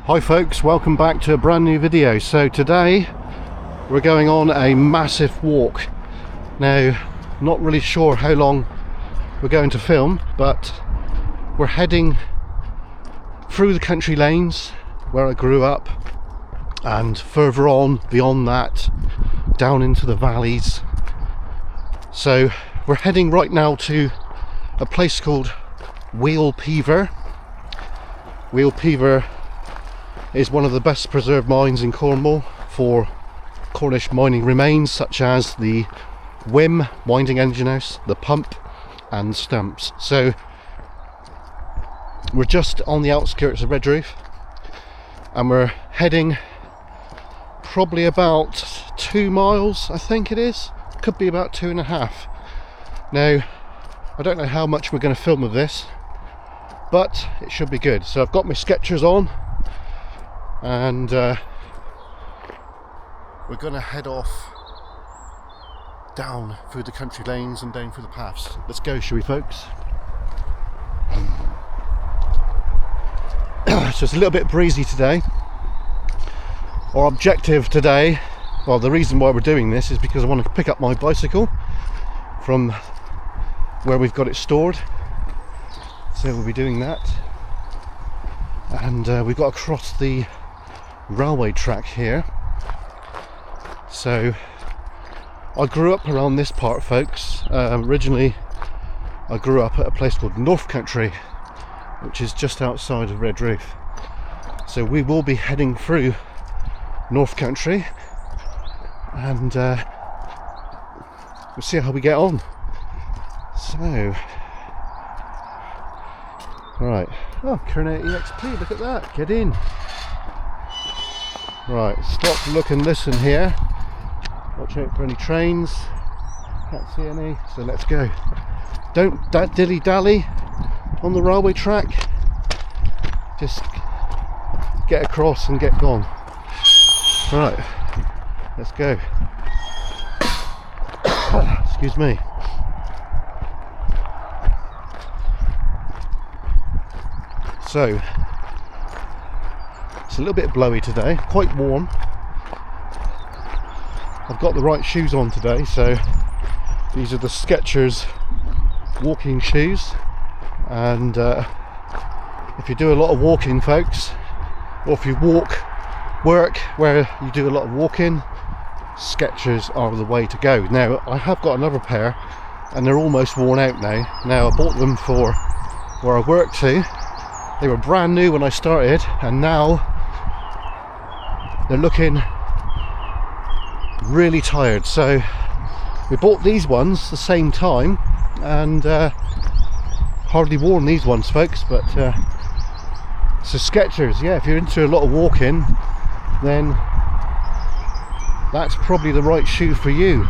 Hi folks, welcome back to a brand new video. So today we're going on a massive walk. Now, not really sure how long we're going to film, but we're heading through the country lanes where I grew up and further on beyond that down into the valleys. So we're heading right now to a place called Wheelpever. Wheelpever is one of the best preserved mines in Cornwall for Cornish mining remains, such as the Wim winding engine house, the pump and stumps. So we're just on the outskirts of Redroof and we're heading probably about 2 miles, I think it is. Could be about 2.5. Now, I don't know how much we're going to film of this, but it should be good. So I've got my Skechers on and we're going to head off down through the country lanes and down through the paths. Let's go, shall we, folks? So it's a little bit breezy today. Our objective today, well, the reason why we're doing this is because I want to pick up my bicycle from where we've got it stored. So we'll be doing that, and we've got to cross the railway track here. So I grew up around this part, folks. Originally I grew up at a place called North Country, which is just outside of Redroof. So we will be heading through North Country and we'll see how we get on. So right, oh, KERNOW EXP, look at that, get in. Right, stop, look and listen here. Watch out for any trains, can't see any, so let's go. Don't dilly-dally on the railway track, just get across and get gone. Right, let's go. Excuse me. So, it's a little bit blowy today, quite warm. I've got the right shoes on today, so these are the Skechers walking shoes. And if you do a lot of walking, folks, or if you work where you do a lot of walking, Skechers are the way to go. Now, I have got another pair and they're almost worn out now. Now, I bought them for where I work to. They were brand new when I started, and now they're looking really tired. So we bought these ones the same time, and hardly worn these ones, folks. But so Skechers, yeah, if you're into a lot of walking, then that's probably the right shoe for you.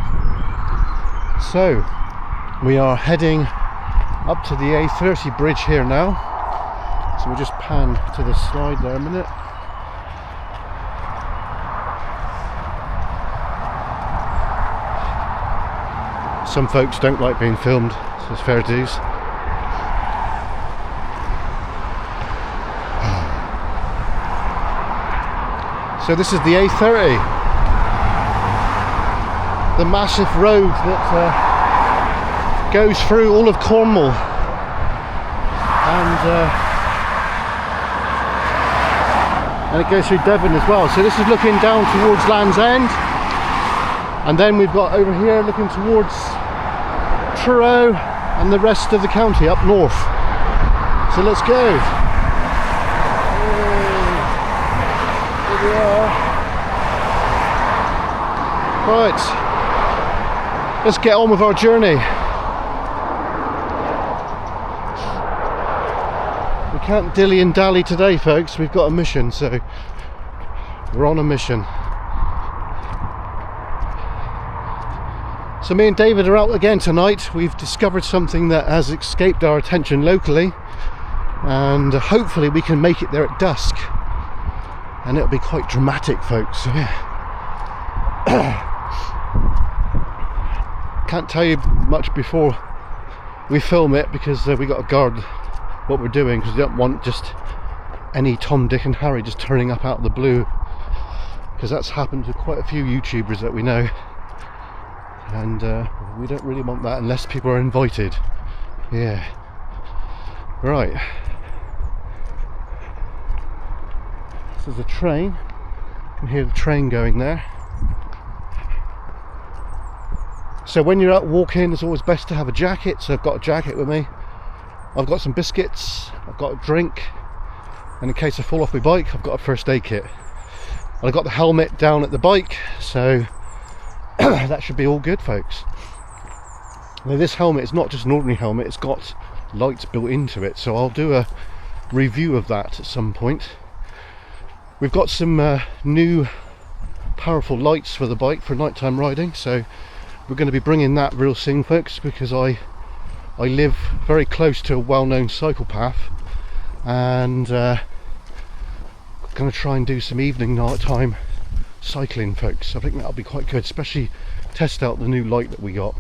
So we are heading up to the A30 bridge here now. So we'll just pan to the slide there a minute. Some folks don't like being filmed, so it's fair dues. So this is the A30, the massive road that goes through all of Cornwall, and it goes through Devon as well. So this is looking down towards Land's End, and then we've got over here looking towards Truro and the rest of the county up north. So let's go. Here we are. Right, let's get on with our journey. We can't dilly and dally today, folks. We've got a mission, so we're on a mission. So me and David are out again tonight. We've discovered something that has escaped our attention locally, and hopefully we can make it there at dusk, and it'll be quite dramatic, folks. Yeah. Can't tell you much before we film it, because we got to guard what we're doing, because we don't want just any Tom, Dick and Harry just turning up out of the blue, because that's happened to quite a few YouTubers that we know, and we don't really want that unless people are invited. Yeah. Right. This is a train. You can hear the train going there. So when you're out walking, it's always best to have a jacket. So I've got a jacket with me. I've got some biscuits. I've got a drink. And in case I fall off my bike, I've got a first aid kit. And I've got the helmet down at the bike, so that should be all good, folks. Now this helmet is not just an ordinary helmet, it's got lights built into it, so I'll do a review of that at some point. We've got some new powerful lights for the bike for nighttime riding, so we're going to be bringing that real soon, folks, because I live very close to a well-known cycle path, and going to try and do some evening nighttime cycling, folks. I think that'll be quite good, especially test out the new light that we got.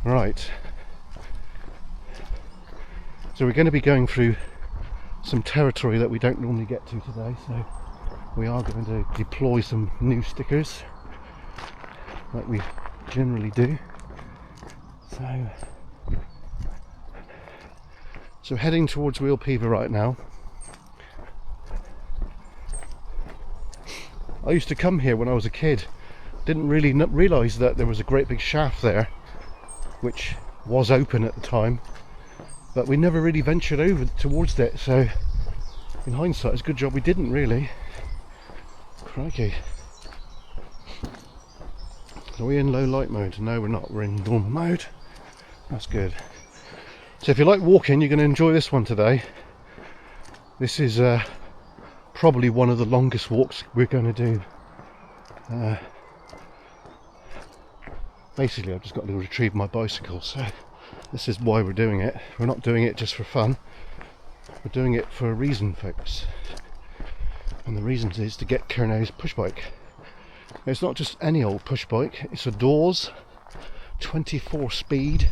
Right, so we're going to be going through some territory that we don't normally get to today, so we are going to deploy some new stickers like we generally do. So heading towards Wheelpever right now. I used to come here when I was a kid, didn't really realise that there was a great big shaft there which was open at the time, but we never really ventured over towards it, so in hindsight it's a good job we didn't, really. Crikey. Are we in low light mode? No, we're not. We're in normal mode. That's good. So if you like walking, you're going to enjoy this one today. This is probably one of the longest walks we're going to do. Basically, I've just got to retrieve my bicycle, so this is why we're doing it. We're not doing it just for fun. We're doing it for a reason, folks. And the reason is to get KERNOW's push bike. It's not just any old push bike, it's a Dawes 24 speed,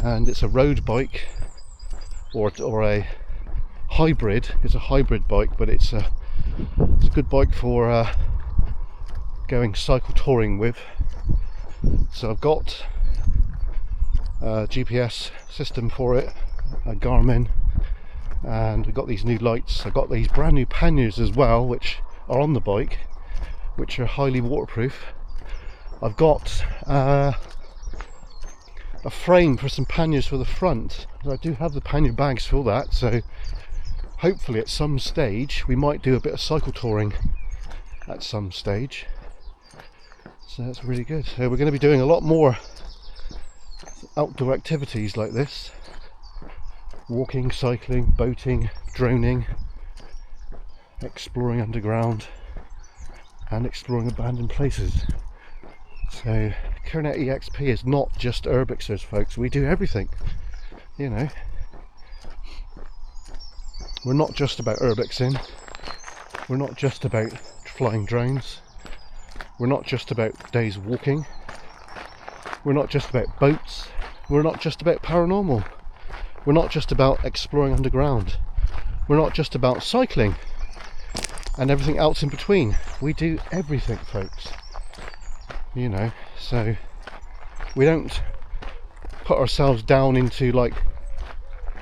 and it's a road bike, or a hybrid. It's a hybrid bike, but it's a good bike for going cycle touring with. So I've got a GPS system for it, a Garmin, and we've got these new lights. I've got these brand new panniers as well, which are on the bike, which are highly waterproof. I've got a frame for some panniers for the front. I do have the pannier bags for that, so hopefully at some stage we might do a bit of cycle touring at some stage. So that's really good. So we're going to be doing a lot more outdoor activities like this. Walking, cycling, boating, droning, exploring underground, and exploring abandoned places. So KERNOW EXP is not just urbexers, folks. We do everything, you know. We're not just about urbexing. We're not just about flying drones. We're not just about days walking. We're not just about boats. We're not just about paranormal. We're not just about exploring underground. We're not just about cycling and everything else in between. We do everything, folks, you know. So we don't put ourselves down into like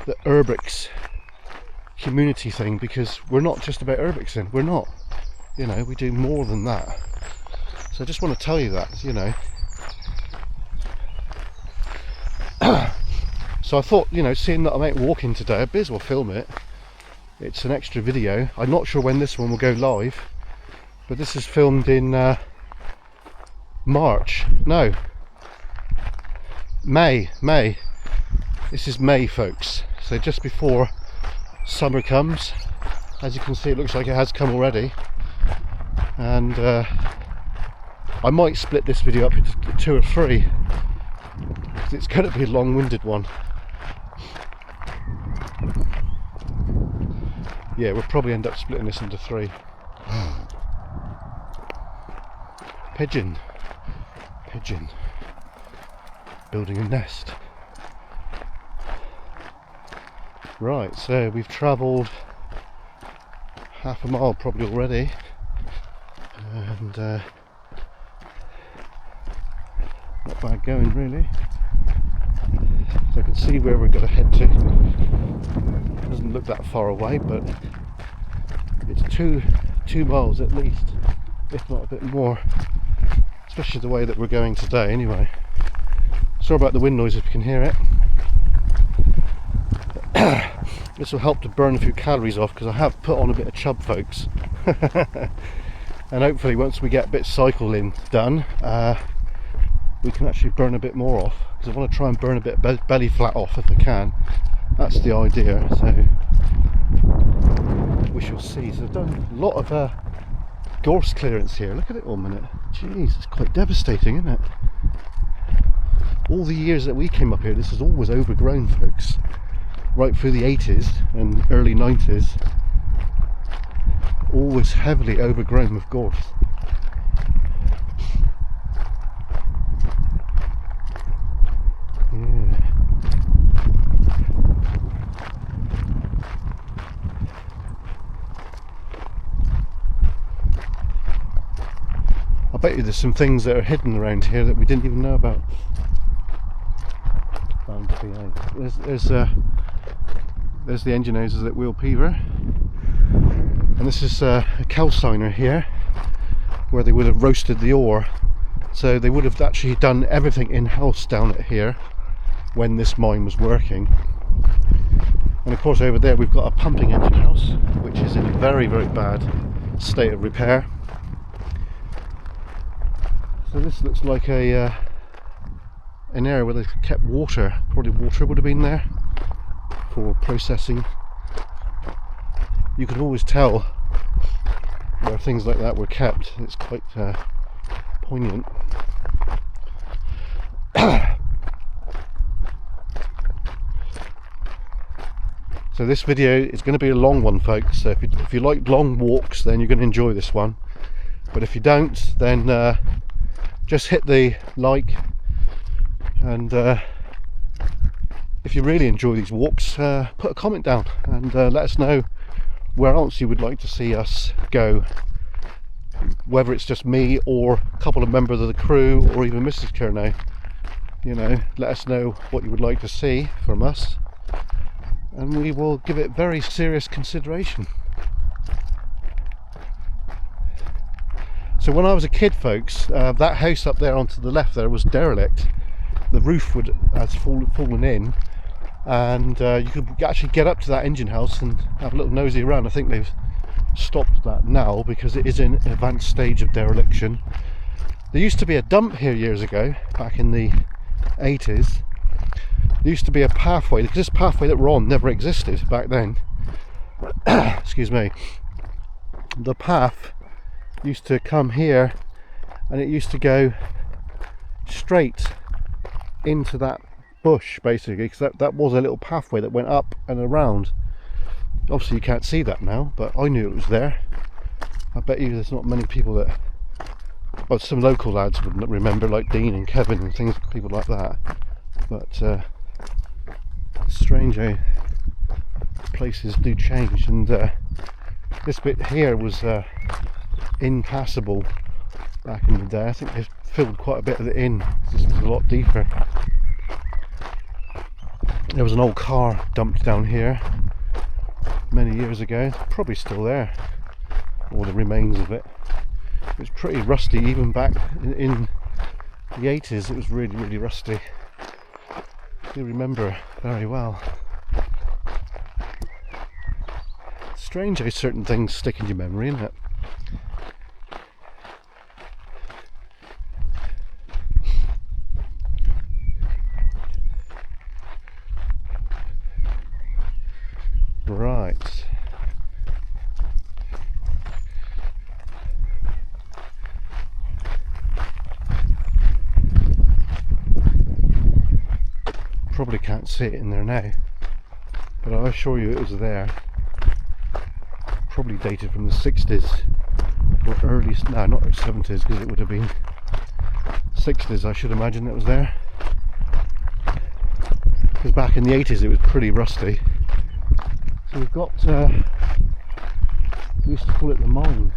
the urbex community thing, because we're not just about urbexing. We're not, you know, we do more than that. So I just want to tell you that, you know. So I thought, you know, seeing that I'm out walking today, I may as well film it. It's an extra video. I'm not sure when this one will go live, but this is filmed in March. No, May. This is May, folks. So just before summer comes. As you can see, it looks like it has come already. And I might split this video up into 2 or 3, because it's going to be a long-winded one. Yeah, we'll probably end up splitting this into 3. Pigeon. Building a nest. Right, so we've travelled half a mile probably already, and not bad going really. So I can see where we're going to head to. Doesn't look that far away, but it's two miles at least, if not a bit more, especially the way that we're going today anyway. Sorry about the wind noise if you can hear it. This will help to burn a few calories off, because I have put on a bit of chub, folks. And hopefully once we get a bit of cycling done, we can actually burn a bit more off, because I want to try and burn a bit of belly fat off if I can. That's the idea, so we shall see. So I've done a lot of gorse clearance here. Look at it one minute. Jeez, it's quite devastating, isn't it? All the years that we came up here, this is always overgrown, folks. Right through the 80s and early 90s, always heavily overgrown with gorse. Yeah. I bet you there's some things that are hidden around here that we didn't even know about. There's the engine hoses at Wheel Peaver, and this is a calciner here where they would have roasted the ore, so they would have actually done everything in-house down at here when this mine was working. And of course over there we've got a pumping engine house, which is in a very, very bad state of repair. So this looks like an area where they kept water. Probably water would have been there for processing. You can always tell where things like that were kept. It's quite poignant. So this video is going to be a long one, folks. So if you like long walks, then you're going to enjoy this one. But if you don't, then just hit the like, and if you really enjoy these walks, put a comment down and let us know where else you would like to see us go, whether it's just me or a couple of members of the crew, or even Mrs. KERNOW. You know, let us know what you would like to see from us, and we will give it very serious consideration. So when I was a kid, folks, that house up there onto the left there was derelict. The roof has fallen in, and you could actually get up to that engine house and have a little nosy around. I think they've stopped that now because it is in an advanced stage of dereliction. There used to be a dump here years ago, back in the 80s. There used to be a pathway, because this pathway that we're on never existed back then. Excuse me. The path used to come here, and it used to go straight into that bush, basically, because that was a little pathway that went up and around. Obviously you can't see that now, but I knew it was there. I bet you there's not many people that, well, some local lads wouldn't remember, like Dean and Kevin and things, people like that. But it's strange how places do change, and this bit here was impassable back in the day. I think they've filled quite a bit of it in. This was a lot deeper. There was an old car dumped down here many years ago, probably still there, or the remains of it. It was pretty rusty even back in the 80s. It was really, really rusty. I do remember very well. Strange how certain things stick in your memory, isn't it? Right. Probably can't see it in there now, but I assure you it was there. Probably dated from the 60s or early, no, not 70s, because it would have been 60s, I should imagine it was there. Because back in the 80s it was pretty rusty. So we've got, we used to call it the mine.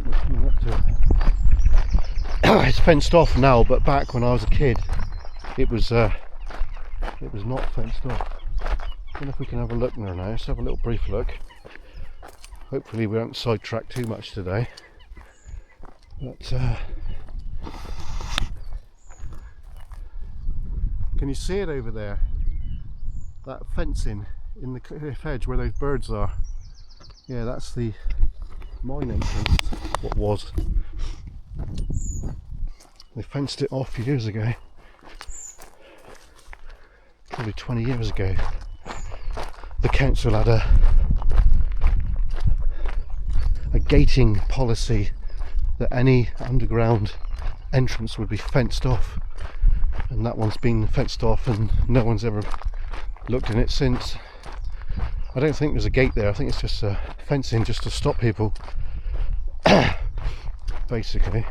We're coming up to it. It's fenced off now, but back when I was a kid, it was not fenced off. I don't know if we can have a look there now. Let's have a little brief look. Hopefully we don't sidetrack too much today. But can you see it over there? That fencing in the cliff edge where those birds are. Yeah, that's the mine entrance. What was? They fenced it off years ago. Probably 20 years ago. The council had a gating policy that any underground entrance would be fenced off, and that one's been fenced off and no one's ever looked in it since. I don't think there's a gate there. I think it's just a fencing just to stop people basically.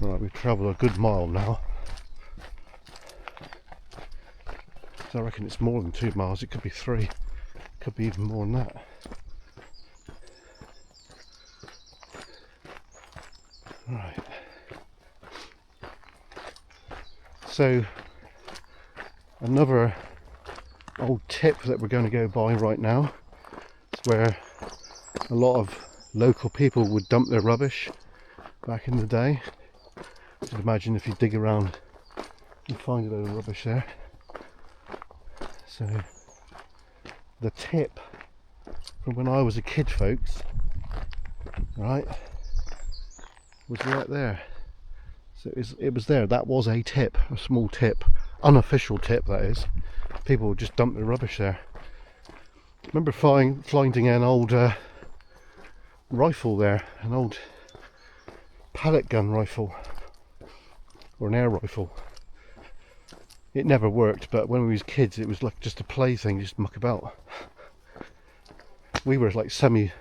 Right, we've travelled a good mile now. So I reckon it's more than 2 miles. It could be 3, could be even more than that. Right. So another old tip that we're going to go by right now is where a lot of local people would dump their rubbish back in the day. You can imagine if you dig around and find a load of rubbish there. So the tip from when I was a kid, folks, right, was right there. So it was there. That was a tip, a small tip, unofficial tip that is. People would just dump their rubbish there. I remember finding an old rifle there, an old pellet gun rifle, or an air rifle. It never worked, but when we was kids it was like just a plaything, just muck about. We were like semi-rural,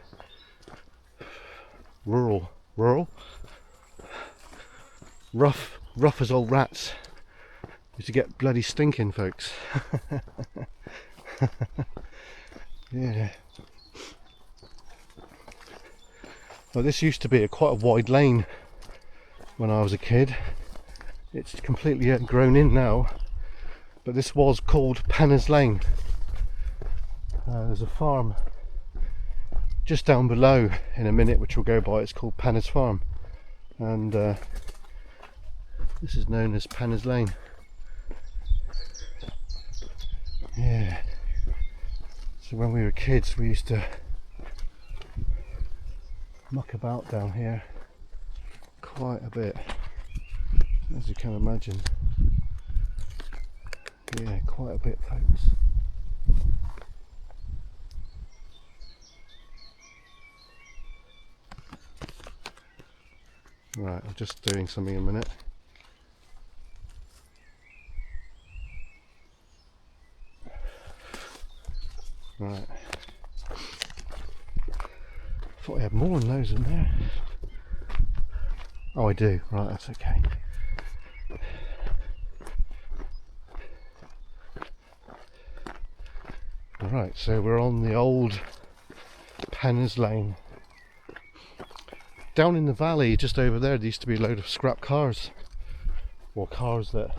rough as old rats. Used to get bloody stinking, folks. Yeah. Well, this used to be quite a wide lane when I was a kid. It's completely grown in now, but this was called Panner's Lane. There's a farm just down below in a minute which we'll go by. It's called Panner's Farm, and this is known as Panner's Lane. Yeah. So when we were kids we used to muck about down here quite a bit, as you can imagine. Yeah, quite a bit, folks. Right, I'm just doing something in a minute. Right. Thought I had more than those in there. Oh, I do. Right, that's okay. Right, so we're on the old Panner's Lane. Down in the valley, just over there used to be a load of scrap cars, or cars that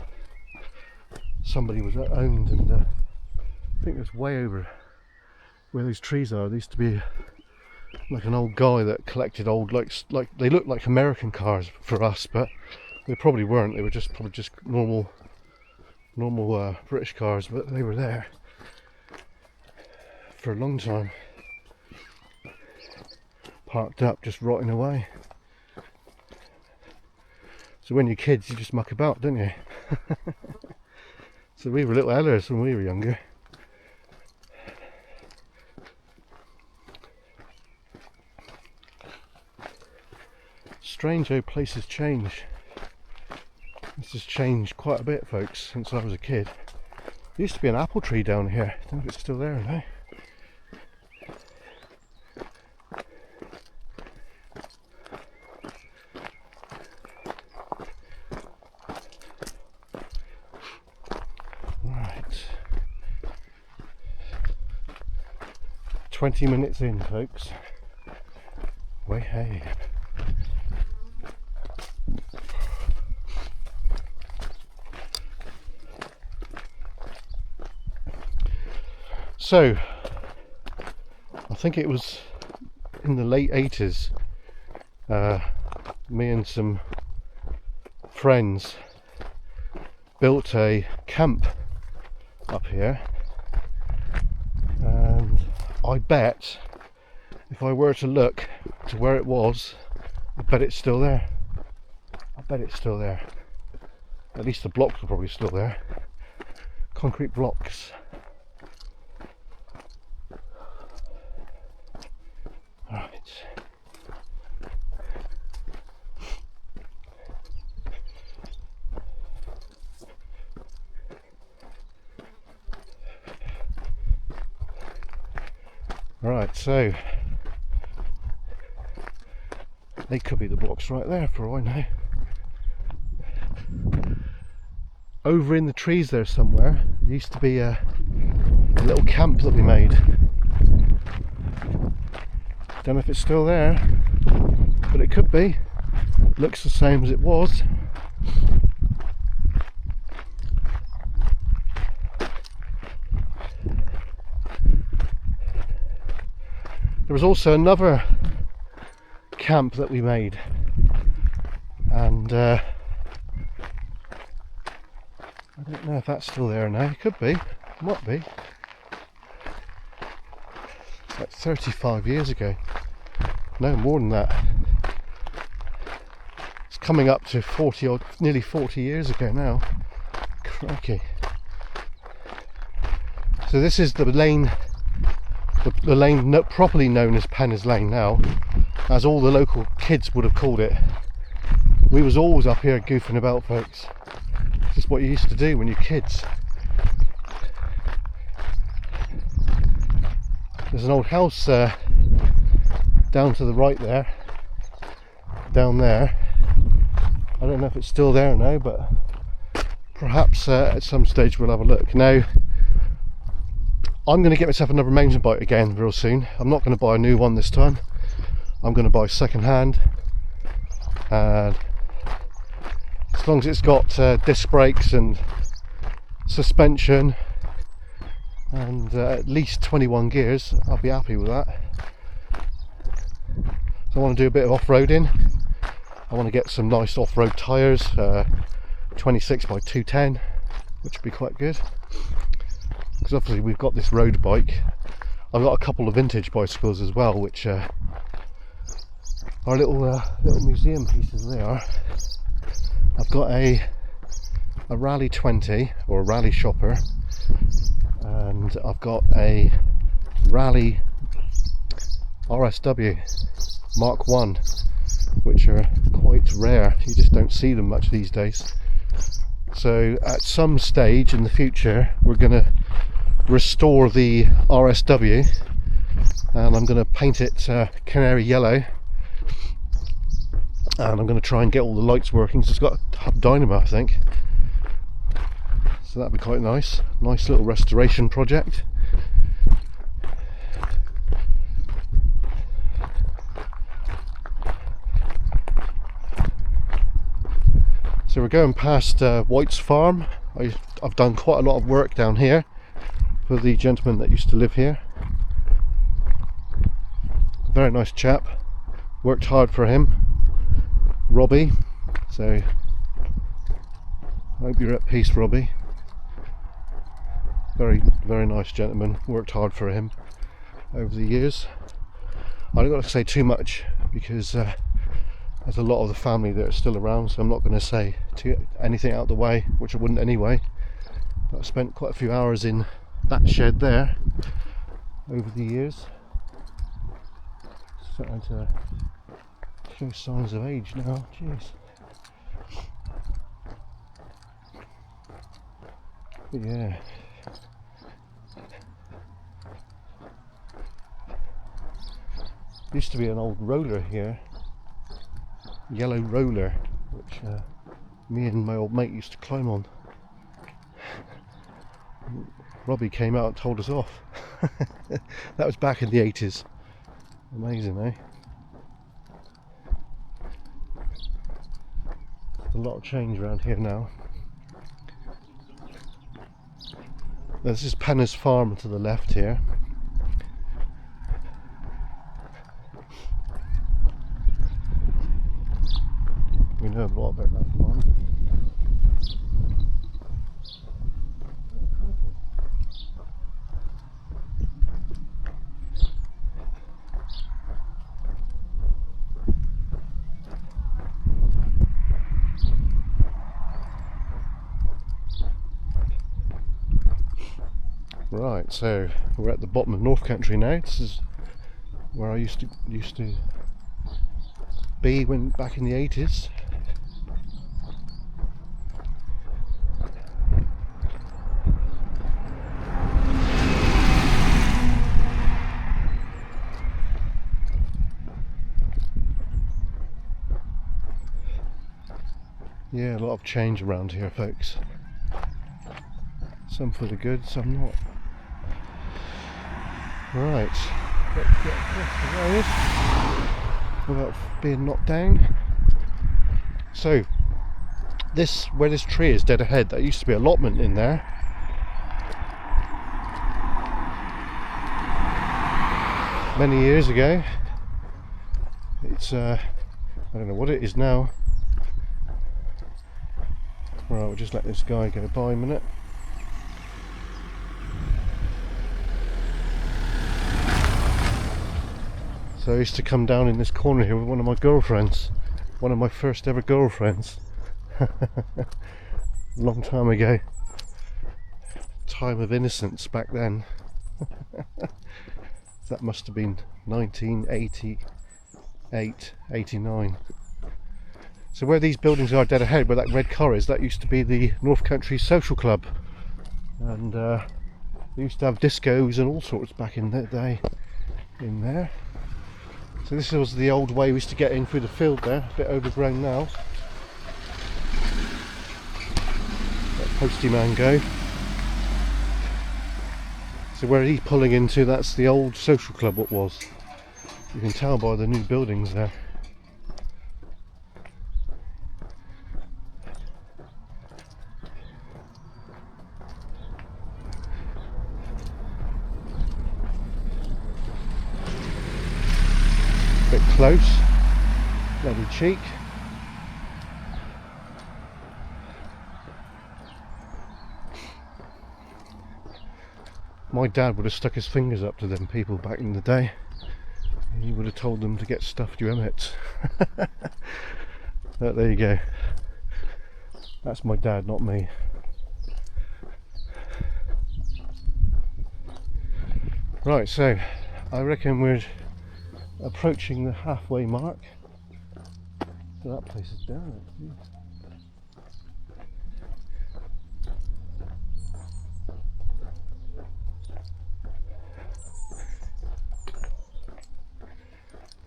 somebody was owned, and I think it's way over where those trees are. There used to be like an old guy that collected old, like they looked like American cars for us, but they probably weren't. They were probably just normal British cars, but they were there for a long time, parked up, just rotting away. So when you're kids, you just muck about, don't you? So we were little hellers when we were younger. Strange how places change. This has changed quite a bit, folks, since I was a kid. There used to be an apple tree down here. I don't know if it's still there now. 20 minutes in, folks. Way hey. So, I think it was in the late 80s, me and some friends built a camp up here, and I bet if I were to look to where it was, I bet it's still there. I bet it's still there. At least the blocks are probably still there. Concrete blocks. Right. Right, so they could be the blocks right there for all I know. Over in the trees there somewhere, there used to be a little camp that we made. Don't know if it's still there, but it could be. Looks the same as it was. There was also another camp that we made, and I don't know if that's still there now. It could be, might be. Like 35 years ago. No, more than that. It's coming up to 40 or nearly 40 years ago now. Crikey. So this is the lane, the lane properly known as Penner's Lane now, as all the local kids would have called it. We was always up here goofing about, folks. This is what you used to do when you're kids. There's an old house down to the right there, down there. I don't know if it's still there now, but perhaps at some stage we'll have a look. Now, I'm going to get myself another mountain bike again real soon. I'm not going to buy a new one this time. I'm going to buy second hand, and as long as it's got disc brakes and suspension and at least 21 gears, I'll be happy with that. So I want to do a bit of off-roading. I want to get some nice off-road tyres, 26 by 210, which would be quite good, because obviously we've got this road bike. I've got a couple of vintage bicycles as well, which are little museum pieces. They are. I've got a Rally 20, or a Rally Shopper, and I've got a Rally RSW Mark 1, which are quite rare. You just don't see them much these days. So at some stage in the future we're going to restore the RSW, and I'm going to paint it canary yellow, and I'm going to try and get all the lights working. So it's got a hub dynamo, I think, so that'd be quite nice. Nice little restoration project. So we're going past White's farm. I've done quite a lot of work down here for the gentleman that used to live here. Very nice chap. Worked hard for him, Robbie. So I hope you're at peace, Robbie. Very, very nice gentleman. Worked hard for him over the years. I don't got to say too much because there's a lot of the family that are still around, so I'm not going to say anything out of the way, which I wouldn't anyway. But I spent quite a few hours in that shed there over the years. Starting to show signs of age now. Jeez. But yeah. Used to be an old roller here, yellow roller, which me and my old mate used to climb on. Robbie came out and told us off. That was back in the 80s. Amazing, eh? A lot of change around here now. This is Penner's Farm to the left here. We know a lot about that farm. Right, so we're at the bottom of North Country now. This is where I used to be when back in the 80s. Yeah, a lot of change around here, folks. Some for the good, some not. Right, let's get across the road without being knocked down. So, where this tree is dead ahead, there used to be an allotment in there. Many years ago. It's I don't know what it is now. Right, we'll just let this guy go by a minute. So I used to come down in this corner here with one of my girlfriends. One of my first ever girlfriends. Long time ago. Time of innocence back then. That must have been 1988, 89. So where these buildings are dead ahead, where that red car is, that used to be the North Country Social Club. And they used to have discos and all sorts back in that day in there. So this was the old way we used to get in through the field there, a bit overgrown now. Let Posty Man go. So where he's pulling into, that's the old social club what was. You can tell by the new buildings there. Bit close, bloody cheek. My dad would have stuck his fingers up to them people back in the day. He would have told them to get stuffed you emmets. But there you go. That's my dad, not me. Right, so I reckon we're approaching the halfway mark. So that place is down actually.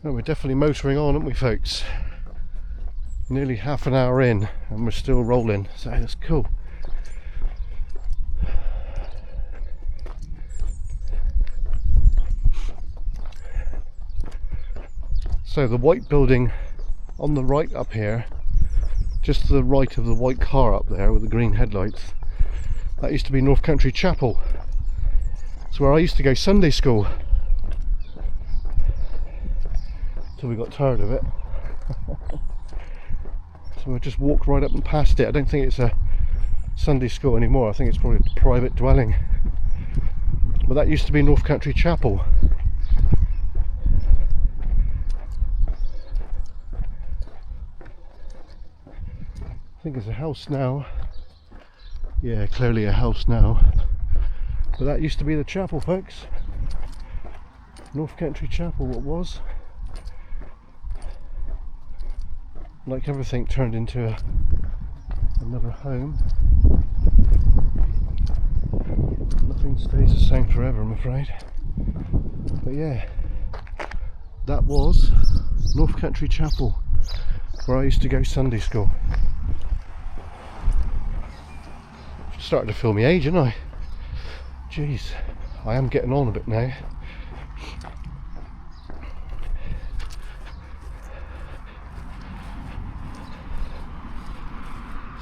Well, we're definitely motoring on, aren't we, folks? Nearly half an hour in and we're still rolling, so that's cool. So the white building on the right up here, just to the right of the white car up there with the green headlights, that used to be North Country Chapel. It's where I used to go Sunday school. Till we got tired of it. So we'll just walk right up and past it. I don't think it's a Sunday school anymore. I think it's probably a private dwelling. But that used to be North Country Chapel. I think it's a house now. Yeah, clearly a house now. But that used to be the chapel, folks. North Country Chapel, what was. Like everything turned into another home. Nothing stays the same forever, I'm afraid. But yeah, that was North Country Chapel, where I used to go Sunday school. Starting to feel my age, aren't I? Jeez, I am getting on a bit now.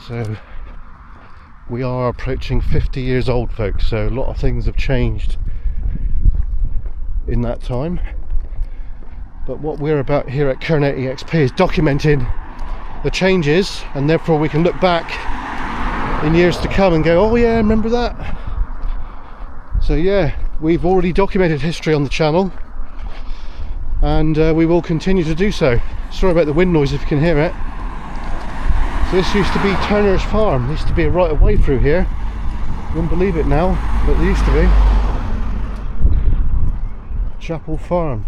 So we are approaching 50 years old, folks, so a lot of things have changed in that time. But what we're about here at KERNOW EXP is documenting the changes, and therefore we can look back in years to come and go, oh yeah, remember that? So yeah, we've already documented history on the channel, and we will continue to do so. Sorry about the wind noise if you can hear it. So this used to be Turner's Farm. There used to be a right of way through here. You wouldn't believe it now, but there used to be. Chapel Farm.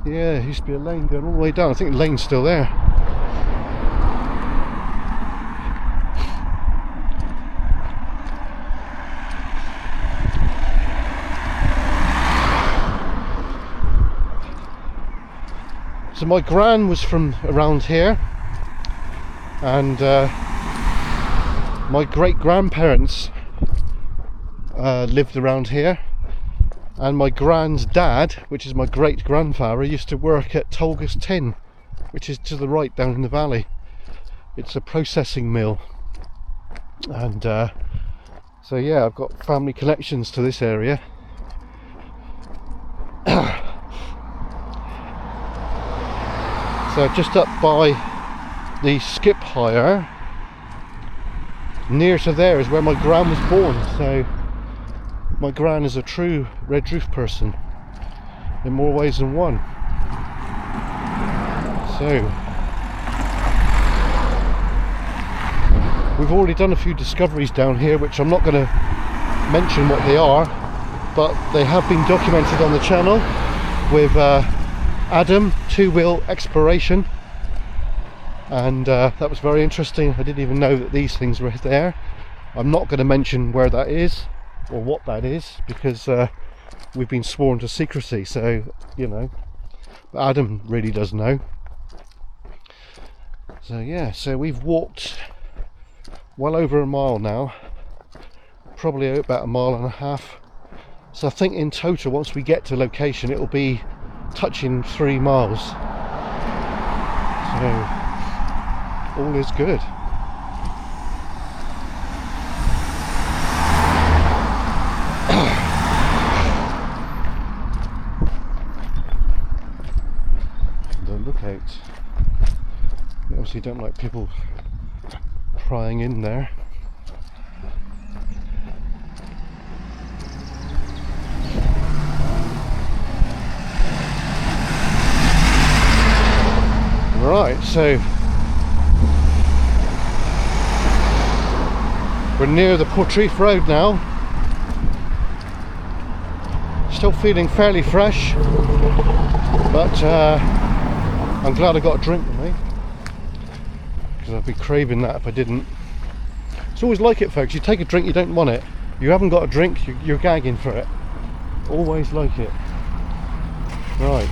Yeah, there used to be a lane going all the way down. I think the lane's still there. So my gran was from around here, and my great-grandparents lived around here, and my gran's dad, which is my great-grandfather, used to work at Tolgis Tin, which is to the right down in the valley. It's a processing mill, and so yeah, I've got family connections to this area. So just up by the skip hire, near to there is where my gran was born. So my gran is a true red roof person in more ways than one. So we've already done a few discoveries down here, which I'm not going to mention what they are, but they have been documented on the channel with Adam, two-wheel exploration, and that was very interesting. I didn't even know that these things were there. I'm not going to mention where that is or what that is, because we've been sworn to secrecy, so you know, but Adam really does know. So yeah, so we've walked well over a mile now, probably about a mile and a half. So I think in total, once we get to location, it will be touching 3 miles. So all is good. The lookout. You obviously don't like people prying in there. Right, so we're near the Portreif Road now. Still feeling fairly fresh, but I'm glad I got a drink with me, because I'd be craving that if I didn't. It's always like it, folks. You take a drink, you don't want it. You haven't got a drink, you're gagging for it. Always like it. Right.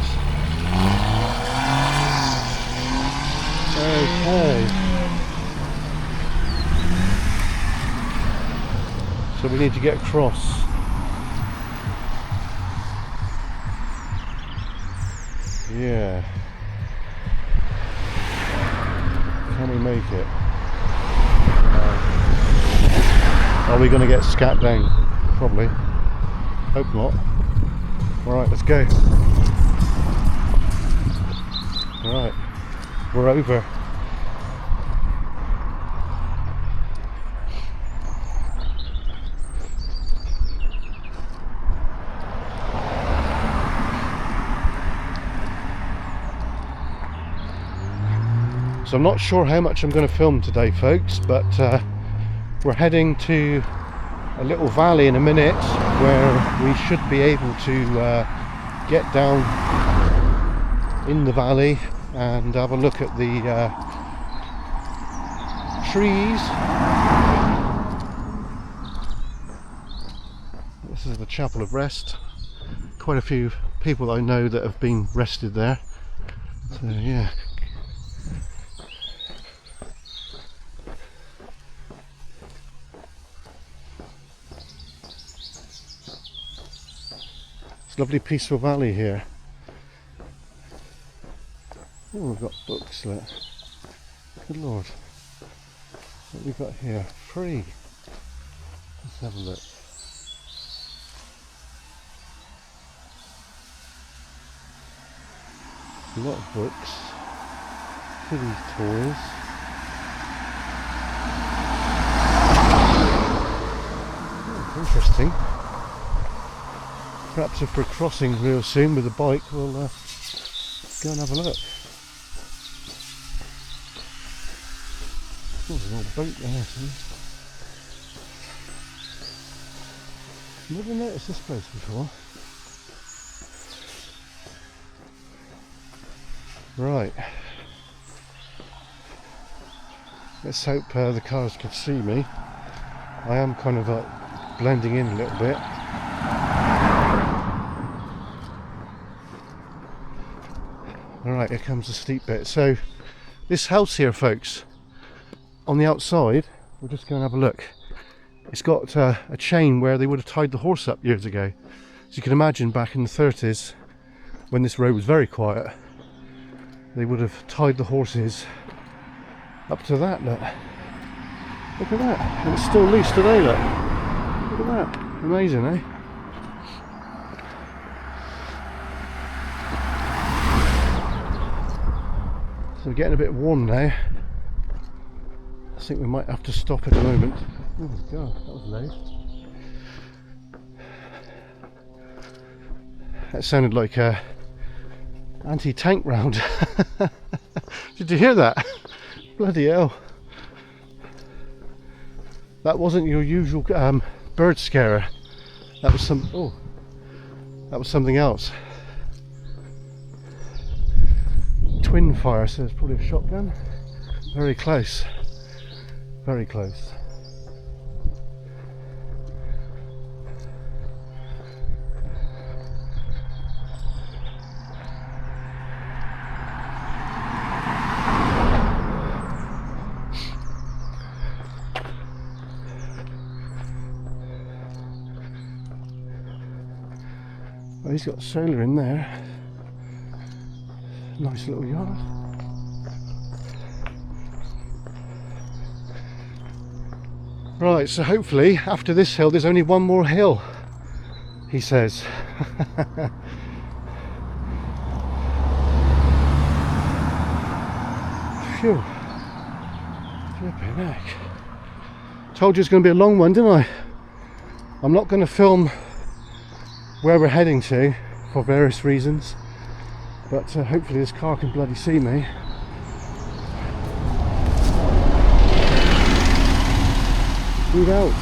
Okay. So we need to get across. Yeah. Can we make it? Are we going to get scat down? Probably. Hope not. Alright, let's go. Alright. We're over. So I'm not sure how much I'm going to film today, folks, but we're heading to a little valley in a minute where we should be able to get down in the valley and have a look at the trees. This is the Chapel of Rest. Quite a few people I know that have been rested there. So yeah. Lovely peaceful valley here. Oh, we've got books, look. Good lord. What we got here? Free. Let's have a look. A lot of books. Kiddie toys. Oh, interesting. Perhaps if we're crossing real soon with a bike, we'll go and have a look. Oh, there's an old boat there. Never noticed this place before. Right. Let's hope the cars can see me. I am kind of like blending in a little bit. Alright, here comes the steep bit. So, this house here, folks, on the outside, we'll just go and have a look. It's got a chain where they would have tied the horse up years ago. So you can imagine back in the 30s, when this road was very quiet, they would have tied the horses up to that, look. Look at that. And it's still loose today, look. Look at that. Amazing, eh? So we're getting a bit warm now. I think we might have to stop at the moment. Oh god, that was loud. That sounded like a anti-tank round. Did you hear that? Bloody hell. That wasn't your usual bird scarer. That was that was something else. Twin fire, so it's probably a shotgun. Very close. Very close. Oh, he's got solar in there. Nice little yard. Right, so hopefully after this hill there's only one more hill, he says. Phew. Flipping heck. Told you it's going to be a long one, didn't I? I'm not going to film where we're heading to for various reasons, but hopefully this car can bloody see me. Move out.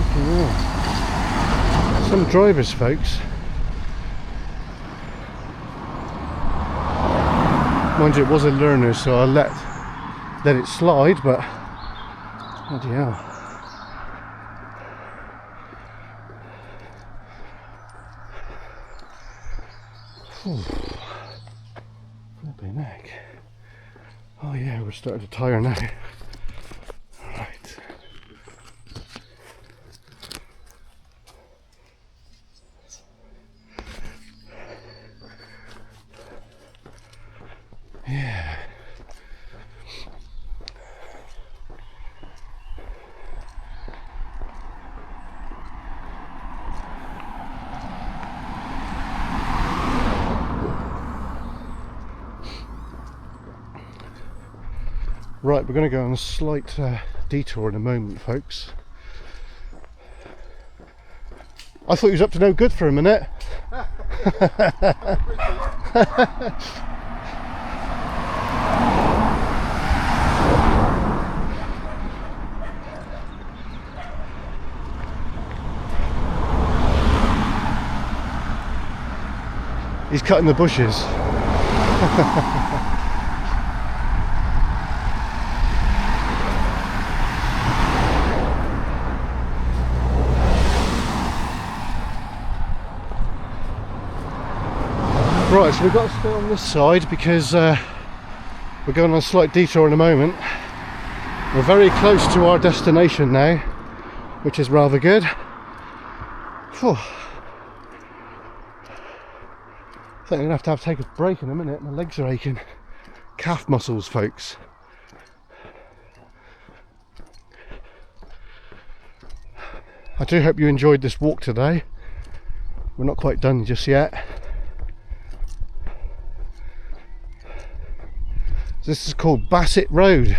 Okay, well. Some drivers, folks. Mind you, it was a learner, so I'll let it slide, but bloody hell. Flipping heck. Oh yeah, we're starting to tire now. Right. Yeah. Right, we're going to go on a slight detour in a moment, folks. I thought he was up to no good for a minute. He's cutting the bushes. Right, so we've got to stay on this side because we're going on a slight detour in a moment. We're very close to our destination now, which is rather good. Whew. I think I'm going to have to take a break in a minute. My legs are aching. Calf muscles, folks. I do hope you enjoyed this walk today. We're not quite done just yet. This is called Bassett Road.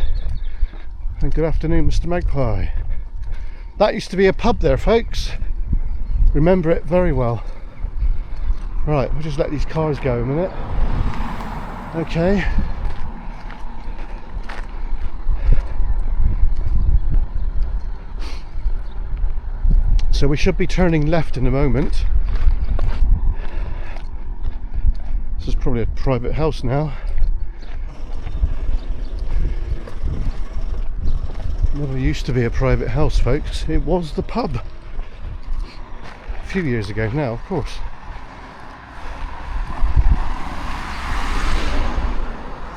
And good afternoon, Mr. Magpie. That used to be a pub there, folks. Remember it very well. Right, we'll just let these cars go a minute. Okay. So we should be turning left in a moment. This is probably a private house now. Never used to be a private house, folks. It was the pub. A few years ago now, of course.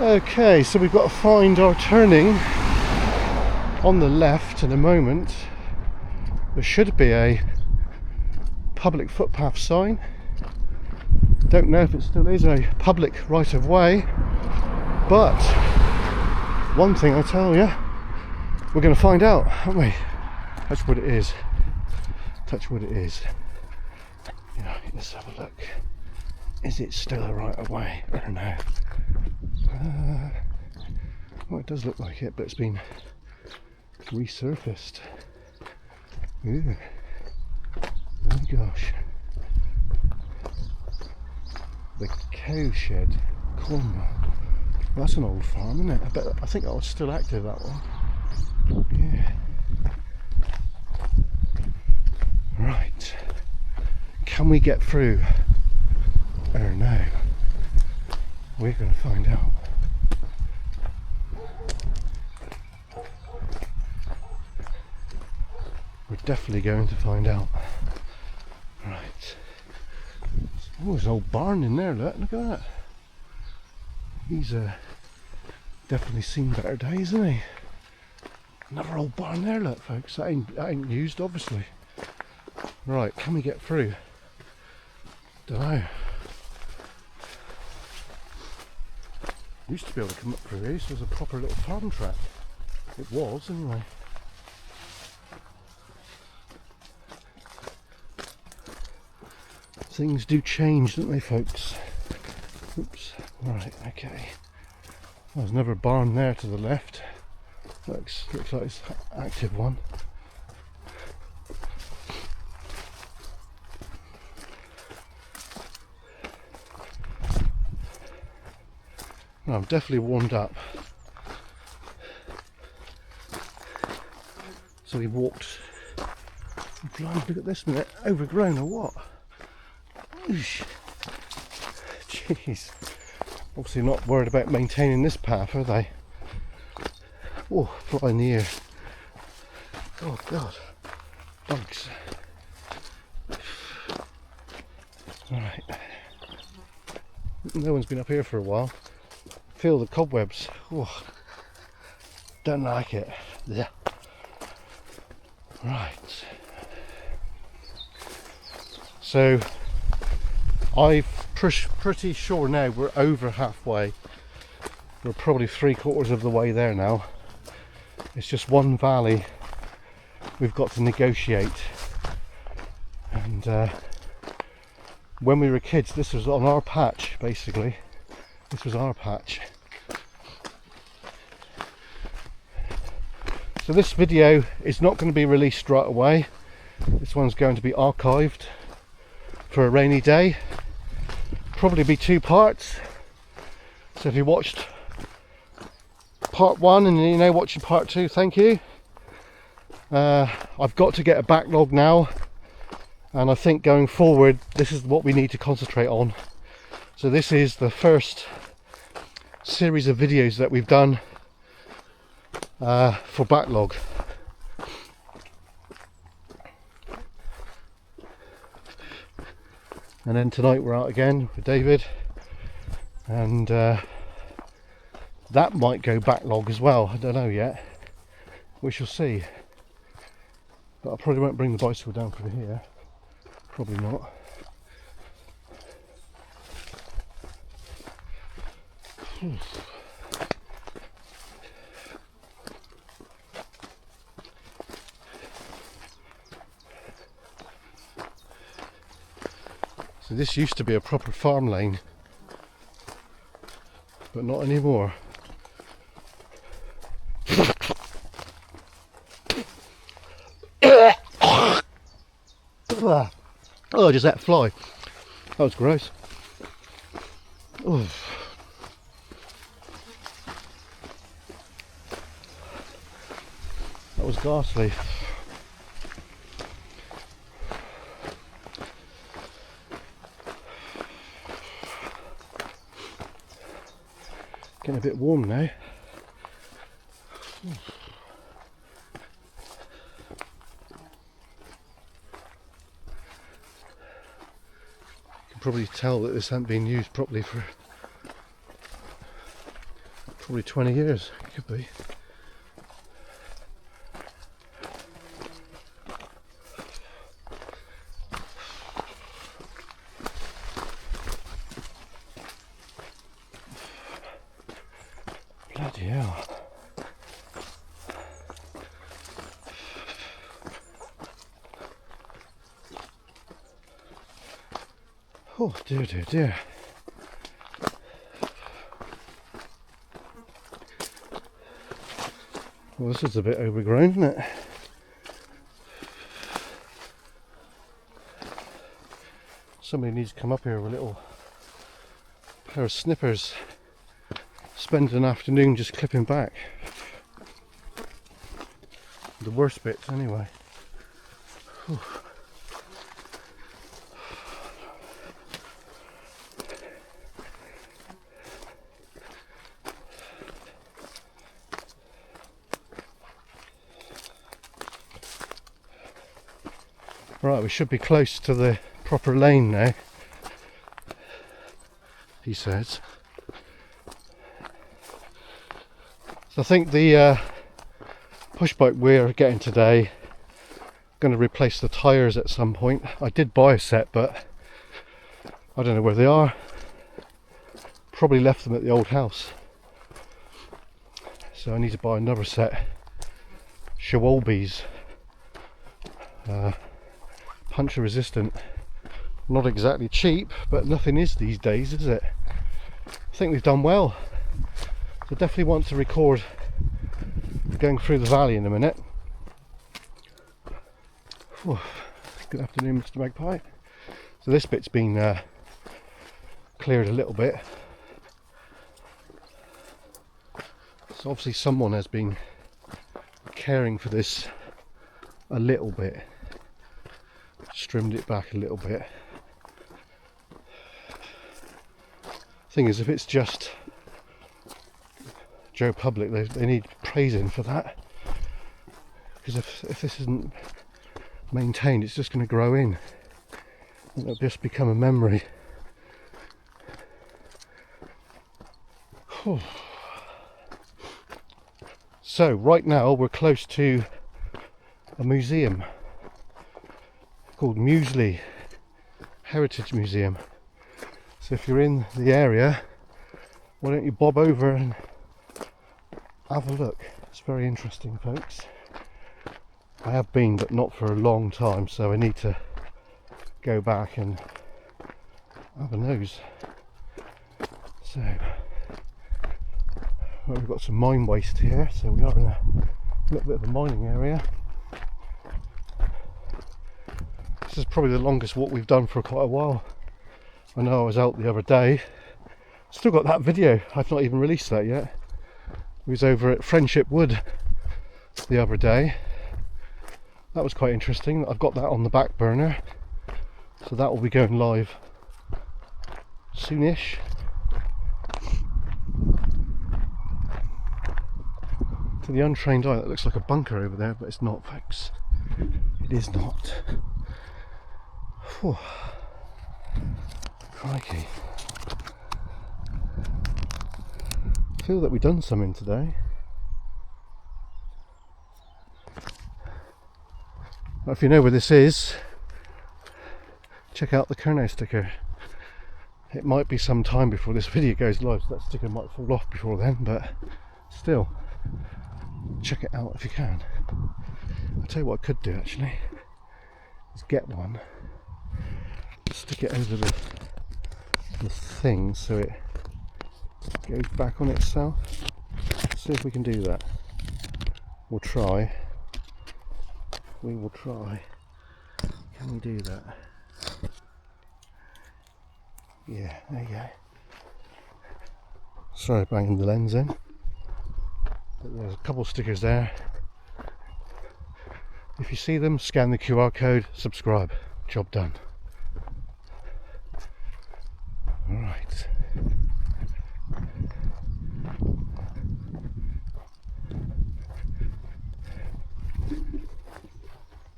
Okay, so we've got to find our turning on the left in a moment. There should be a public footpath sign. Don't know if it still is a public right of way, but one thing I tell you, we're going to find out, aren't we? Touch wood it is. Touch wood it is. Right, let's have a look. Is it still a right of way or no? Well, it does look like it, but it's been resurfaced. Ooh. Oh gosh. The cow shed. Cornish. Well, that's an old farm, isn't it? I think that was still active, that one. Yeah. Right. Can we get through? Or no? We're going to find out. We're definitely going to find out. Right. Oh, there's an old barn in there, look at that. He's definitely seen better days, hasn't he? Another old barn there, look, folks. That ain't used, obviously. Right, can we get through? Don't know. Used to be able to come up through here. This was a proper little farm track. It was, anyway. Things do change, don't they, folks? Oops. Right, okay. Well, there's another barn there to the left. Looks like it's an active one. Well, I'm definitely warmed up. So we walked. Blimey, look at this minute. Overgrown or what? Oosh. Jeez. Obviously not worried about maintaining this path, are they? Oh, fly in the ear. Oh God. Bugs. Alright. No one's been up here for a while. Feel the cobwebs. Oh. Don't like it. Yeah. Right. So I'm pretty sure now we're over halfway. We're probably 3/4 of the way there now. It's just one valley we've got to negotiate. And when we were kids, this was on our patch, basically. This was our patch. So this video is not going to be released straight away. This one's going to be archived for a rainy day. Probably be 2 parts. So if you watched part 1 and you're now watching part 2, thank you. I've got to get a backlog now, and I think going forward this is what we need to concentrate on. So this is the first series of videos that we've done for backlog. And then tonight we're out again with David, and that might go backlog as well. I don't know yet. We shall see. But I probably won't bring the bicycle down from here. Probably not. So this used to be a proper farm lane, but not anymore. Oh, just that fly. That was gross. Oh. That was ghastly. Getting a bit warm now. Probably tell that this hasn't been used properly for probably 20 years. It could be. Bloody hell. Oh dear, dear, dear. Well, this is a bit overgrown, isn't it? Somebody needs to come up here with a little pair of snippers. Spend an afternoon just clipping back. The worst bits, anyway. Whew. Right, we should be close to the proper lane now, he says. So I think the push bike we're getting today, going to replace the tyres at some point. I did buy a set, but I don't know where they are. Probably left them at the old house. So I need to buy another set. Shawolbies. Puncture resistant. Not exactly cheap, but nothing is these days, is it? I think we've done well. So definitely want to record going through the valley in a minute. Whew. Good afternoon, Mr. Magpie. So this bit's been cleared a little bit. So obviously someone has been caring for this a little bit. Trimmed it back a little bit. Thing is, if it's just Joe Public, they need praising for that, because if this isn't maintained, it's just going to grow in and it'll just become a memory. Whew. So right now we're close to a museum called Muesli Heritage Museum. So if you're in the area, why don't you bob over and have a look. It's very interesting, folks. I have been, but not for a long time, so I need to go back and have a nose. So well, we've got some mine waste here, so we are in a little bit of a mining area. This is probably the longest walk we've done for quite a while. I know I was out the other day. Still got that video. I've not even released that yet. We was over at Friendship Wood the other day. That was quite interesting. I've got that on the back burner, so that will be going live soonish. To the untrained eye, that looks like a bunker over there, but it's not, folks. It is not. Whew. Crikey. I feel that we've done something today. If you know where this is, check out the KERNOW sticker. It might be some time before this video goes live, so that sticker might fall off before then, but still, check it out if you can. I'll tell you what I could do actually, is get one, stick it over the thing so it goes back on itself. See if we can do that. We'll try. We will try. Can we do that? Yeah, there you go. Sorry, banging the lens in. But there's a couple of stickers there. If you see them, scan the QR code, subscribe. Job done. Alright.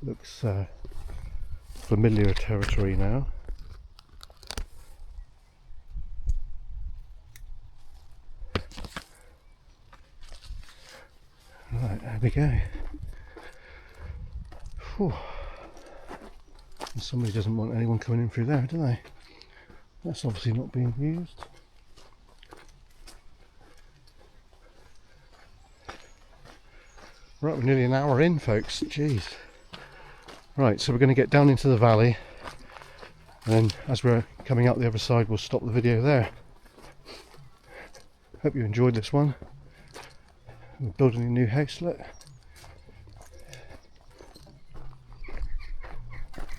Looks familiar territory now. Right, there we go. Whew. And somebody doesn't want anyone coming in through there, do they? That's obviously not being used. Right, we're nearly an hour in, folks. Jeez. Right, so we're going to get down into the valley, and as we're coming out the other side, we'll stop the video there. Hope you enjoyed this one. We're building a new house, look.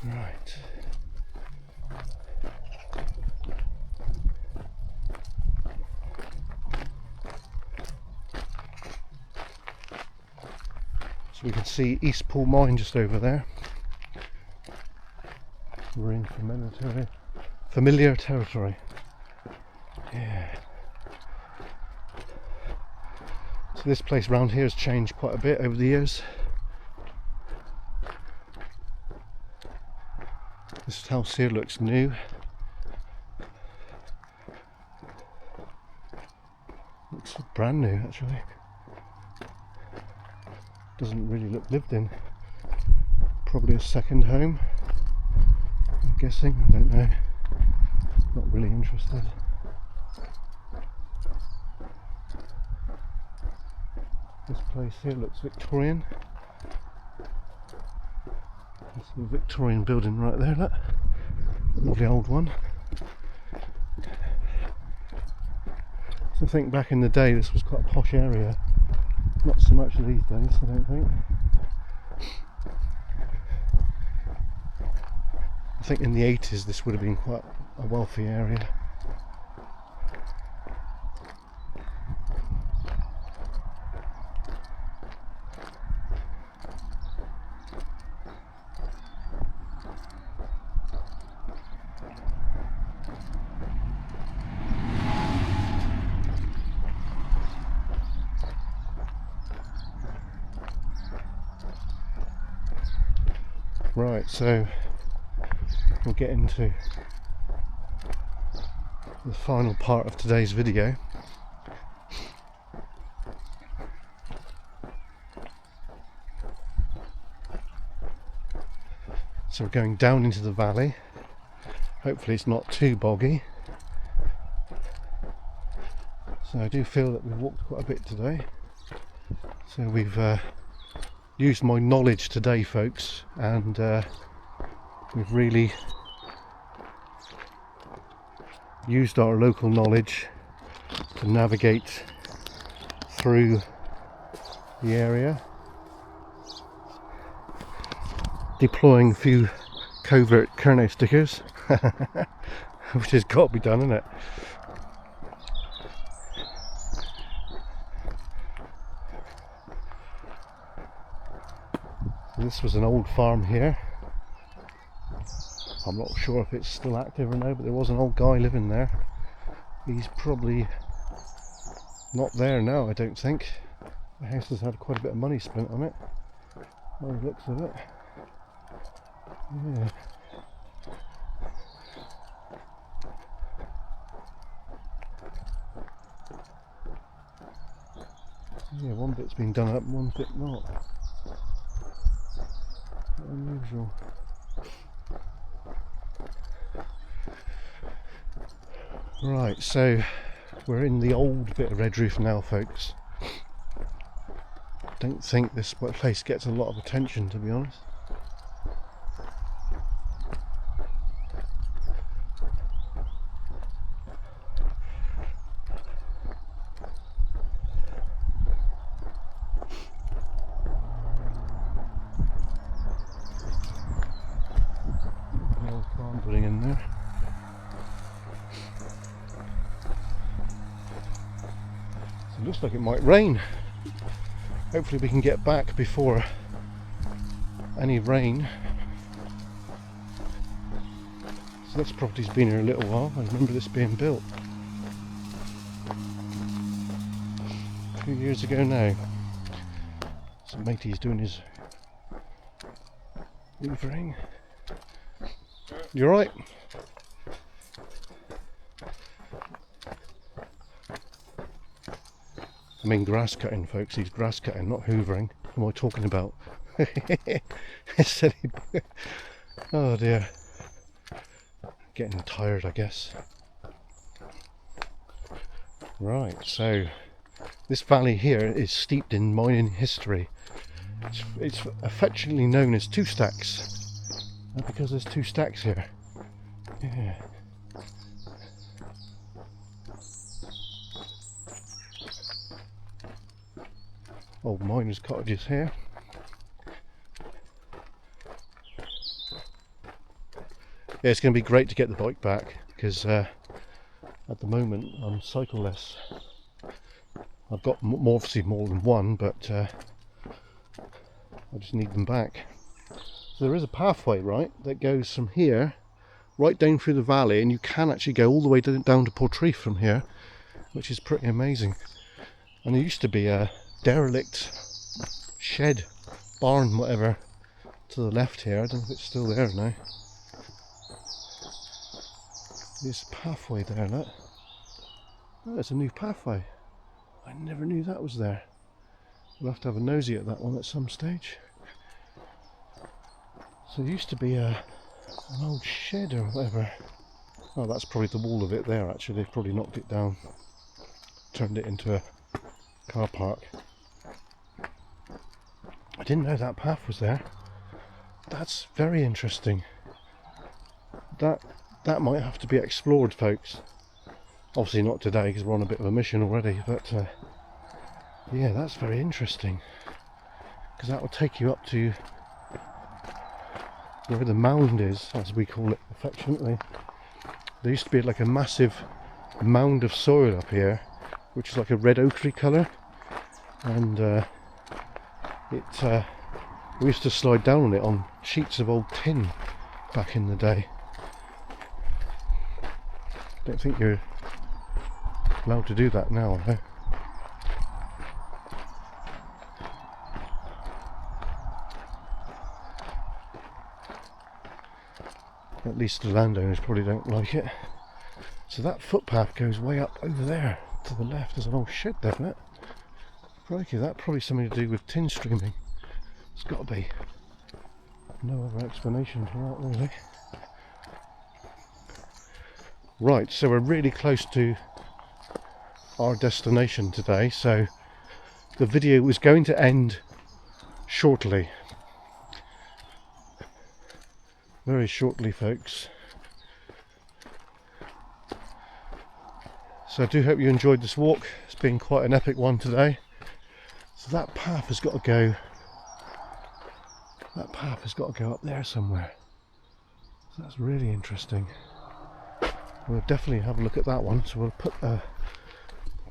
Right. So we can see East Pool Mine just over there. We're in familiar territory. Yeah. So this place around here has changed quite a bit over the years. This house here looks new. Looks brand new actually. Doesn't really look lived in. Probably a second home, I'm guessing. I don't know. Not really interested. This place here looks Victorian. There's a Victorian building right there, look. Lovely old one. So I think back in the day this was quite a posh area. Not so much these days, I don't think. I think in the 80s this would have been quite a wealthy area. Right, so we'll get into the final part of today's video. So we're going down into the valley. Hopefully it's not too boggy. So I do feel that we've walked quite a bit today. So we've used my knowledge today, folks, and we've really used our local knowledge to navigate through the area, deploying a few covert KERNOW stickers, which has got to be done, isn't it? This was an old farm here. I'm not sure if it's still active or no, but there was an old guy living there. He's probably not there now, I don't think. The house has had quite a bit of money spent on it, by the looks of it. Yeah. Yeah, one bit's been done up, one bit not. Unusual. Right, so we're in the old bit of Redroof now, folks. Don't think this place gets a lot of attention, to be honest. The old farm building in there. So it looks like it might rain. Hopefully we can get back before any rain. So this property's been here a little while. I remember this being built a few years ago now. So matey's doing his hoovering. You alright? I mean grass cutting, folks. He's grass cutting, not hoovering. What am I talking about? Oh dear. Getting tired, I guess. Right, so this valley here is steeped in mining history. It's affectionately known as Two Stacks. Because there's two stacks here. Yeah. Old miners' cottages here. Yeah, it's going to be great to get the bike back because at the moment I'm cycle-less. I've got obviously more than one, but I just need them back. So there is a pathway, right, that goes from here right down through the valley, and you can actually go all the way down to Portreath from here, which is pretty amazing. And there used to be a derelict shed, barn, whatever, to the left here. I don't know if it's still there now. There's a pathway there, look. Oh, it's a new pathway. I never knew that was there. We'll have to have a nosy at that one at some stage. So there used to be an old shed or whatever. Oh, that's probably the wall of it there actually. They've probably knocked it down, turned it into a car park. I didn't know that path was there. That's very interesting. That might have to be explored, folks. Obviously not today because we're on a bit of a mission already, but yeah, that's very interesting because that will take you up to where the mound is, as we call it affectionately. There used to be like a massive mound of soil up here, which is like a red ochre colour, and we used to slide down on it on sheets of old tin back in the day. Don't think you're allowed to do that now, though. At least the landowners probably don't like it. So that footpath goes way up over there to the left. There's an old shed there, isn't it? Crikey, that's probably something to do with tin streaming. It's got to be. No other explanation for that, really. Right, so we're really close to our destination today, so the video is going to end shortly. Very shortly, folks. So I do hope you enjoyed this walk. It's been quite an epic one today. So that path has got to go. That path has got to go up there somewhere. So that's really interesting. We'll definitely have a look at that one. So we'll put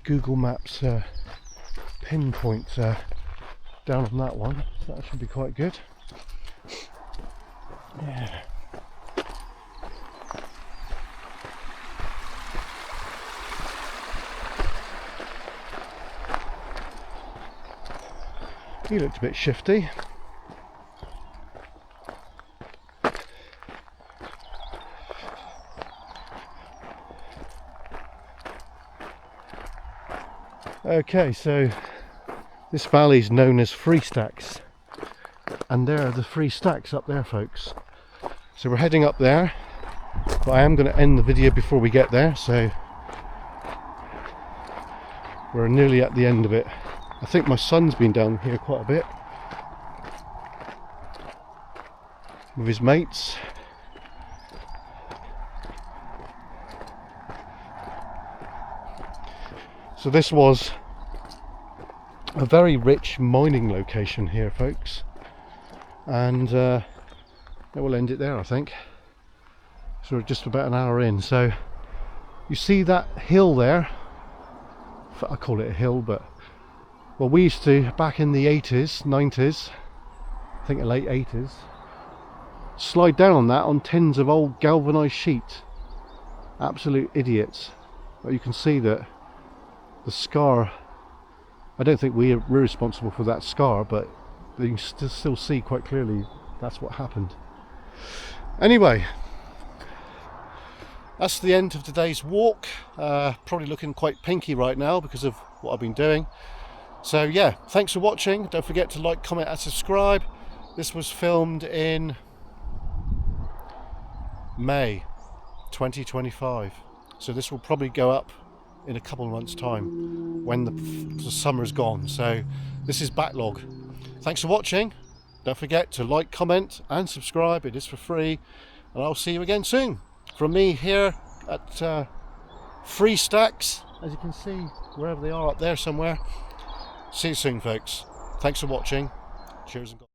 Google Maps pinpoint down on that one. So that should be quite good. Yeah. He looked a bit shifty. Okay, so this valley is known as Three Stacks, and there are the 3 stacks up there, folks. So we're heading up there, but I am going to end the video before we get there, so We're nearly at the end of it. I think my son's been down here quite a bit with his mates. So this was a very rich mining location here, folks, and it will end it there, I think. So we're just about an hour in. So you see that hill there, I call it a hill, but well, we used to, back in the 80s, 90s, I think the late 80s, slide down on that on tins of old galvanised sheet. Absolute idiots. But you can see that the scar, I don't think we're responsible for that scar, but you can still see quite clearly that's what happened. Anyway, that's the end of today's walk. Probably looking quite pinky right now because of what I've been doing. So yeah, thanks for watching. Don't forget to like, comment and subscribe. This was filmed in May 2025. So this will probably go up in a couple of months' time when the summer's gone. So this is backlog. Thanks for watching. Don't forget to like, comment and subscribe. It is for free, and I'll see you again soon. From me here at Free Stacks, as you can see, wherever they are, up there somewhere. See you soon, folks. Thanks for watching. Cheers and God.